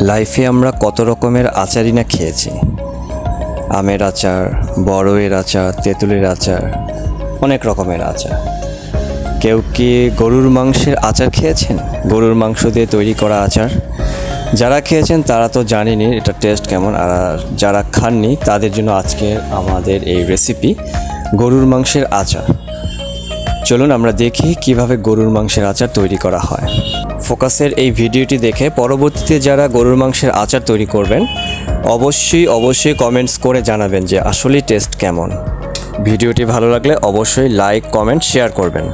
লাইফে আমরা কত রকমের আচারই না খেয়েছি। আমের আচার, বড়ইয়ের আচার, তেঁতুলের আচার, অনেক রকমের আচার। কেউ কি গরুর মাংসের আচার খেয়েছেন? গরুর মাংস দিয়ে তৈরি করা আচার। যারা খেয়েছেন তারা তো জানেনই এটা টেস্ট কেমন, আর যারা খাননি তাদের জন্য আজকে আমাদের এই রেসিপি গরুর মাংসের আচার। চলুন আমরা দেখি কিভাবে গরুর মাংসের আচার তৈরি করা হয়। ফোকাসের এই ভিডিওটি দেখে পরবর্তীতে যারা গরুর মাংসের আচার তৈরি করবেন অবশ্যই কমেন্টস করে জানাবেন যে আসলেই টেস্ট কেমন। ভিডিওটি ভালো লাগলে অবশ্যই লাইক, কমেন্ট, শেয়ার করবেন।